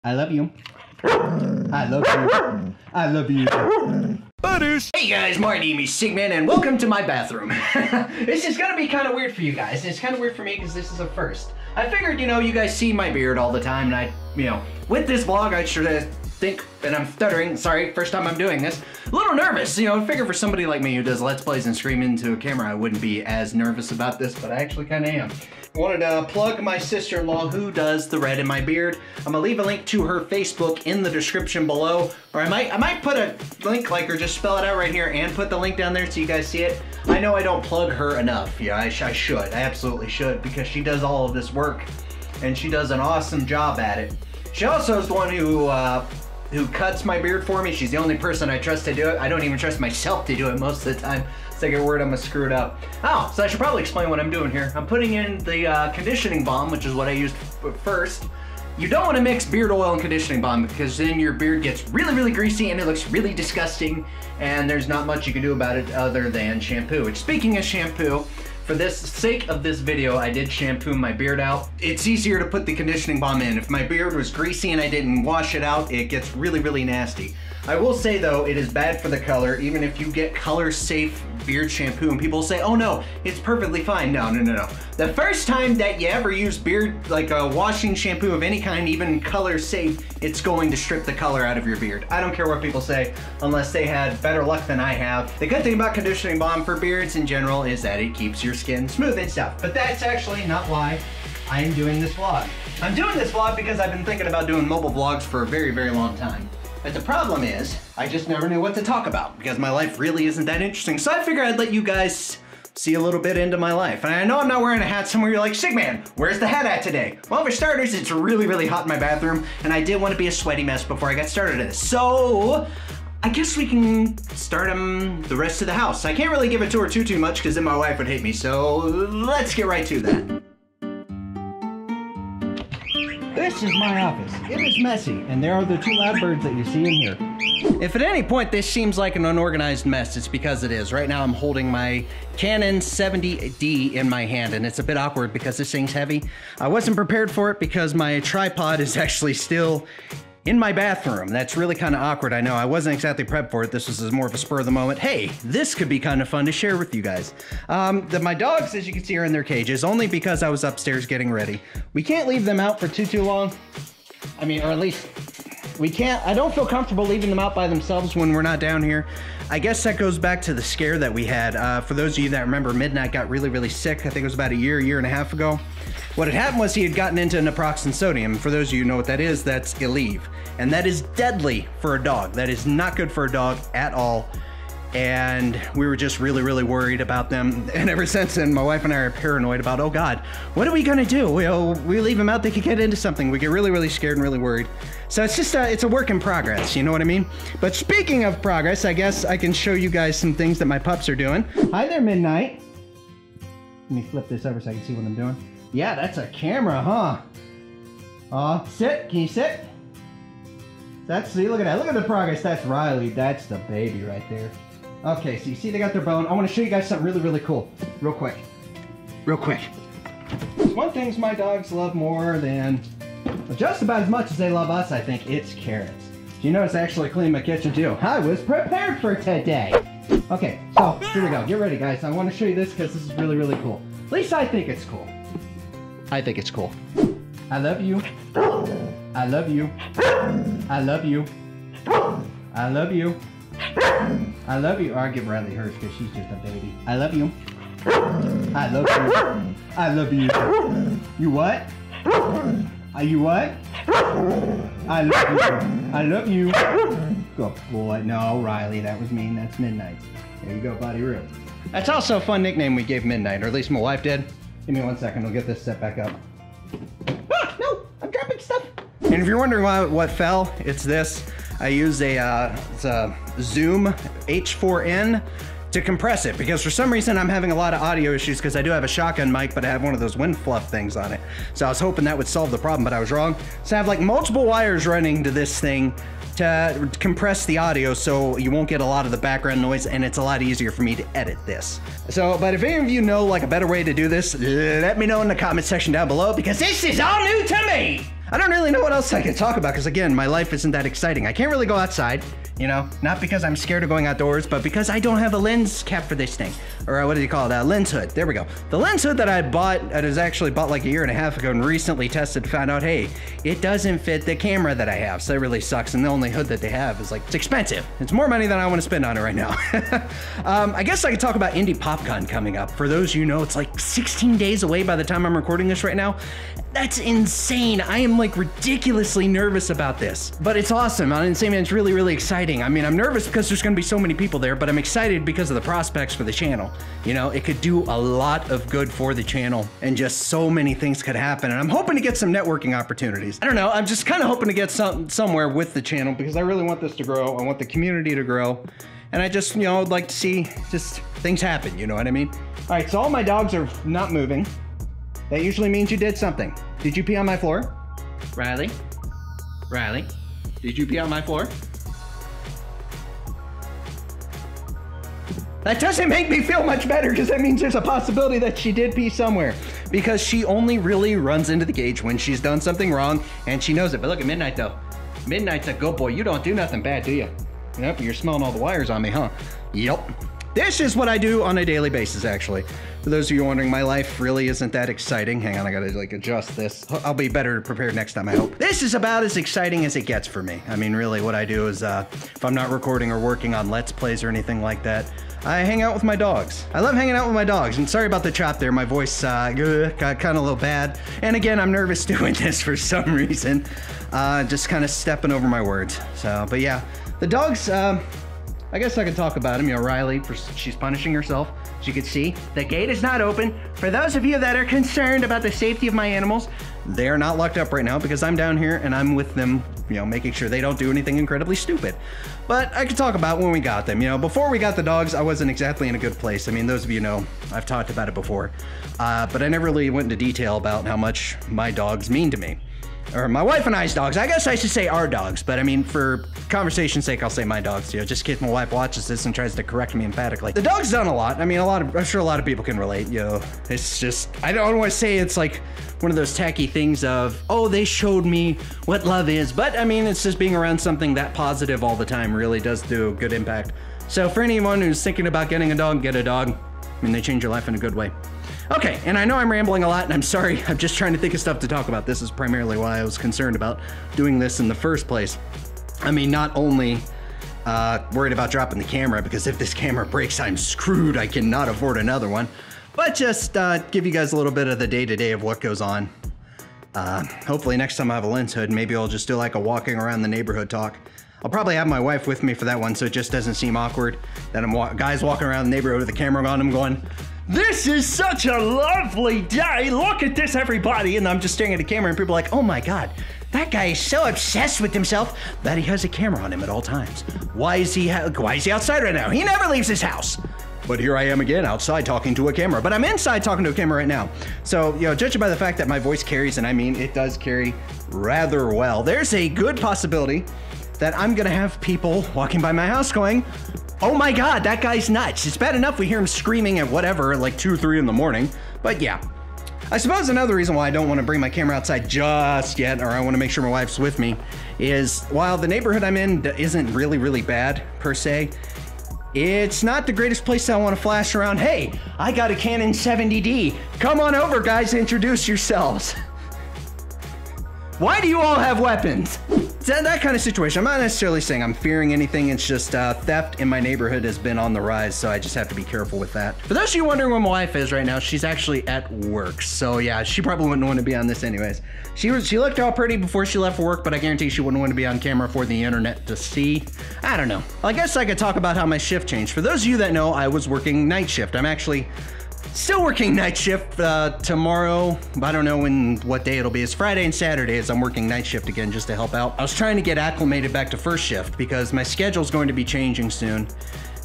I love you. I love you. I love you. Butters. Hey guys, my name is Sigmund and welcome to my bathroom. This is gonna be kind of weird for you guys. It's kind of weird for me because this is a first. I figured, you guys see my beard all the time and with this vlog, I sure think, and I'm stuttering, sorry, first time I'm doing this, a little nervous, I figure for somebody like me who does Let's Plays and scream into a camera, I wouldn't be as nervous about this, but I actually kind of am. I wanted to plug my sister-in-law who does the red in my beard. I'm gonna leave a link to her Facebook in the description below, or I might put a link or just spell it out right here and put the link down there so you guys see it. I know I don't plug her enough. Yeah, I should, I absolutely should, because she does all of this work and she does an awesome job at it. She also is the one who cuts my beard for me. She's the only person I trust to do it. I don't even trust myself to do it most of the time. So I get worried I'm gonna screw it up. Oh, so I should probably explain what I'm doing here. I'm putting in the conditioning balm, which is what I used first. You don't want to mix beard oil and conditioning balm because then your beard gets really, really greasy and it looks really disgusting and there's not much you can do about it other than shampoo. Which, speaking of shampoo, for the sake of this video, I did shampoo my beard out. It's easier to put the conditioning balm in. If my beard was greasy and I didn't wash it out, it gets really, really nasty. I will say though, it is bad for the color, even if you get color safe beard shampoo and people say, oh no, it's perfectly fine. No. The first time that you ever use beard, like a washing shampoo of any kind, even color safe, it's going to strip the color out of your beard. I don't care what people say, unless they had better luck than I have. The good thing about conditioning balm for beards in general is that it keeps your skin smooth and stuff. But that's actually not why I'm doing this vlog. I'm doing this vlog because I've been thinking about doing mobile vlogs for a very, very long time. But the problem is, I just never knew what to talk about because my life really isn't that interesting. So I figured I'd let you guys see a little bit into my life. And I know I'm not wearing a hat somewhere. You're like, Sigman, where's the hat at today? Well, for starters, it's really, really hot in my bathroom and I didn't want to be a sweaty mess before I got started in this. So I guess we can start the rest of the house. I can't really give it to her too much because then my wife would hate me. So let's get right to that. This is my office. It is messy, and there are the two loud birds that you see in here. If at any point this seems like an unorganized mess, it's because it is. Right now I'm holding my Canon 70D in my hand, and it's a bit awkward because this thing's heavy. I wasn't prepared for it because my tripod is actually still in my bathroom. That's really kind of awkward, I know. I wasn't exactly prepped for it. This was more of a spur of the moment. Hey, this could be kind of fun to share with you guys. My dogs, as you can see, are in their cages, only because I was upstairs getting ready. We can't leave them out for too long. I mean, or at least we can't. I don't feel comfortable leaving them out by themselves when we're not down here. I guess that goes back to the scare that we had. For those of you that remember, Midnight got really, really sick. I think it was about a year and a half ago. What had happened was he had gotten into naproxen sodium. For those of you who know what that is, that's Aleve. And that is deadly for a dog. That is not good for a dog at all. And we were just really, really worried about them. And ever since then, my wife and I are paranoid about, oh God, what are we gonna do? We leave them out, they could get into something. We get really, really scared and really worried. So it's just, it's a work in progress, you know what I mean? But speaking of progress, I guess I can show you guys some things that my pups are doing. Hi there, Midnight. Let me flip this over so I can see what I'm doing. Yeah, that's a camera, huh? Sit, can you sit? See, look at that, look at the progress. That's Riley, that's the baby right there. Okay, so you see they got their bone. I want to show you guys something really, really cool. Real quick. One thing my dogs love more than, just about as much as they love us, I think, it's carrots. You notice I actually cleaned my kitchen too. I was prepared for today. Okay, so here we go. Get ready, guys. I want to show you this because this is really, really cool. At least I think it's cool. I think it's cool. I love you. I love you. I love you. I love you. I love you. Or I'll give Riley hers because she's just a baby. I love you. I love you. I love you. You what? You what? I love you. I love you. Good boy. No, Riley, that was mean. That's Midnight. There you go, buddy. Real. That's also a fun nickname we gave Midnight, or at least my wife did. Give me 1 second. I'll get this set back up. Ah, no, I'm dropping stuff. And if you're wondering what fell, it's this. I use a Zoom H4n to compress it because for some reason I'm having a lot of audio issues because I do have a shotgun mic, but I have one of those wind fluff things on it. So I was hoping that would solve the problem, but I was wrong. So I have like multiple wires running to this thing to compress the audio so you won't get a lot of the background noise, and it's a lot easier for me to edit this. So, but if any of you know like a better way to do this, let me know in the comment section down below because this is all new to me. I don't really know what else I can talk about because, again, my life isn't that exciting. I can't really go outside, you know, not because I'm scared of going outdoors, but because I don't have a lens cap for this thing. Or what do you call it? A lens hood. There we go. The lens hood that I bought, that was actually bought like a year and a half ago and recently tested, found out, hey, it doesn't fit the camera that I have. So it really sucks. And the only hood that they have is like, it's expensive. It's more money than I want to spend on it right now. I guess I could talk about Indie PopCon coming up. For those you know, it's like 16 days away by the time I'm recording this right now. That's insane. I am like ridiculously nervous about this, but it's awesome. On Insane Man, it's really, really exciting. I mean, I'm nervous because there's gonna be so many people there, but I'm excited because of the prospects for the channel. You know, it could do a lot of good for the channel and just so many things could happen. And I'm hoping to get some networking opportunities. I don't know, I'm just kind of hoping to get somewhere with the channel because I really want this to grow. I want the community to grow. And I just, you know, would like to see just things happen, you know what I mean? All right, so all my dogs are not moving. That usually means you did something. Did you pee on my floor? Riley? Riley? Did you pee on my floor? That doesn't make me feel much better because that means there's a possibility that she did pee somewhere because she only really runs into the cage when she's done something wrong and she knows it. But look at Midnight though. Midnight's a good boy. You don't do nothing bad, do you? Yep, you're smelling all the wires on me, huh? Yep. This is what I do on a daily basis, actually. For those of you wondering, my life really isn't that exciting. Hang on, I gotta like adjust this. I'll be better prepared next time, I hope. This is about as exciting as it gets for me. I mean, really what I do is, if I'm not recording or working on Let's Plays or anything like that, I hang out with my dogs. I love hanging out with my dogs. And sorry about the chop there. My voice got kind of a little bad. And again, I'm nervous doing this for some reason. Just kind of stepping over my words. So, but yeah, the dogs, I guess I could talk about him. You know, Riley, she's punishing herself. As you can see, the gate is not open. For those of you that are concerned about the safety of my animals, they're not locked up right now because I'm down here and I'm with them, you know, making sure they don't do anything incredibly stupid. But I could talk about when we got them. You know, before we got the dogs, I wasn't exactly in a good place. I mean, those of you know, I've talked about it before. But I never really went into detail about how much my dogs mean to me. Or my wife and I's dogs. I guess I should say our dogs, but I mean, for conversation's sake, I'll say my dogs, you know, just in case my wife watches this and tries to correct me emphatically. The dog's done a lot. I mean, I'm sure a lot of people can relate, you know. It's just, I don't want to say it's like one of those tacky things of, oh, they showed me what love is, but I mean, it's just being around something that positive all the time really does do a good impact. So for anyone who's thinking about getting a dog, get a dog. I mean, they change your life in a good way. Okay, and I know I'm rambling a lot, and I'm sorry. I'm just trying to think of stuff to talk about. This is primarily why I was concerned about doing this in the first place. I mean, not only worried about dropping the camera, because if this camera breaks, I'm screwed. I cannot afford another one. But just give you guys a little bit of the day-to-day of what goes on. Hopefully next time I have a lens hood, maybe I'll just do like a walking around the neighborhood talk. I'll probably have my wife with me for that one, so it just doesn't seem awkward that I'm guys walking around the neighborhood with the camera on them going, "This is such a lovely day. Look at this, everybody." And I'm just staring at the camera and people are like, "Oh my God, that guy is so obsessed with himself that he has a camera on him at all times. Why is he outside right now? He never leaves his house." But here I am again outside talking to a camera, but I'm inside talking to a camera right now. So, you know, judging by the fact that my voice carries, and I mean, it does carry rather well, there's a good possibility that I'm gonna have people walking by my house going, "Oh my God, that guy's nuts." It's bad enough we hear him screaming at whatever at like 2 or 3 in the morning, but yeah. I suppose another reason why I don't want to bring my camera outside just yet, or I want to make sure my wife's with me, is while the neighborhood I'm in isn't really bad per se, it's not the greatest place I want to flash around. "Hey, I got a Canon 70D. Come on over, guys, introduce yourselves." Why do you all have weapons? That kind of situation. I'm not necessarily saying I'm fearing anything. It's just theft in my neighborhood has been on the rise, so I just have to be careful with that. For those of you wondering where my wife is right now, she's actually at work. So yeah, she probably wouldn't want to be on this anyways. She looked all pretty before she left for work, but I guarantee she wouldn't want to be on camera for the internet to see. I don't know. I guess I could talk about how my shift changed. For those of you that know, I was working night shift. I'm actually still working night shift tomorrow. I don't know what day it'll be. It's Friday and Saturdays. I'm working night shift again just to help out. I was trying to get acclimated back to first shift because my schedule's going to be changing soon.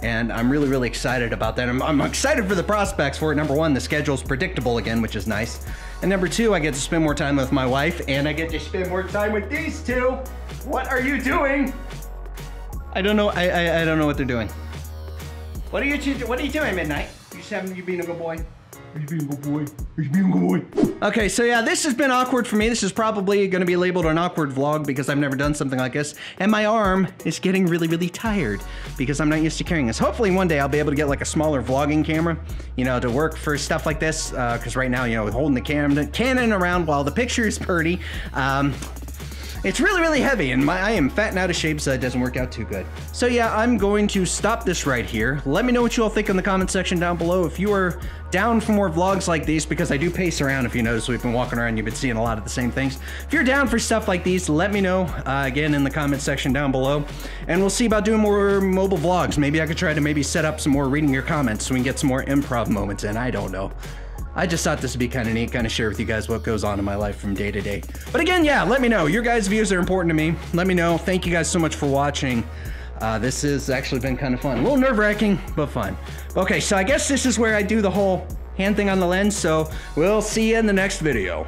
And I'm really excited about that. I'm excited for the prospects for it. Number one, the schedule's predictable again, which is nice. And number two, I get to spend more time with my wife and I get to spend more time with these two. What are you doing? I don't know. I don't know what they're doing. What are you doing, Midnight? You being a good boy? He's being a good boy. He's being a good boy. Okay, so yeah, this has been awkward for me. This is probably going to be labeled an awkward vlog because I've never done something like this. And my arm is getting really, really tired because I'm not used to carrying this. Hopefully one day I'll be able to get like a smaller vlogging camera, you know, to work for stuff like this. Because right now, you know, holding the Canon around while the picture is pretty, it's really, really heavy, and I am fat and out of shape, so it doesn't work out too good. So yeah, I'm going to stop this right here. Let me know what you all think in the comment section down below. If you are down for more vlogs like these, because I do pace around. If you notice, we've been walking around, you've been seeing a lot of the same things. If you're down for stuff like these, let me know, again, in the comment section down below. And we'll see about doing more mobile vlogs. Maybe I could try to maybe set up some more reading your comments so we can get some more improv moments in. I don't know. I just thought this would be kind of neat, kind of share with you guys what goes on in my life from day to day. But again, yeah, let me know. Your guys' views are important to me. Let me know. Thank you guys so much for watching. This has actually been kind of fun. A little nerve-wracking, but fun. Okay, so I guess this is where I do the whole hand thing on the lens, so we'll see you in the next video.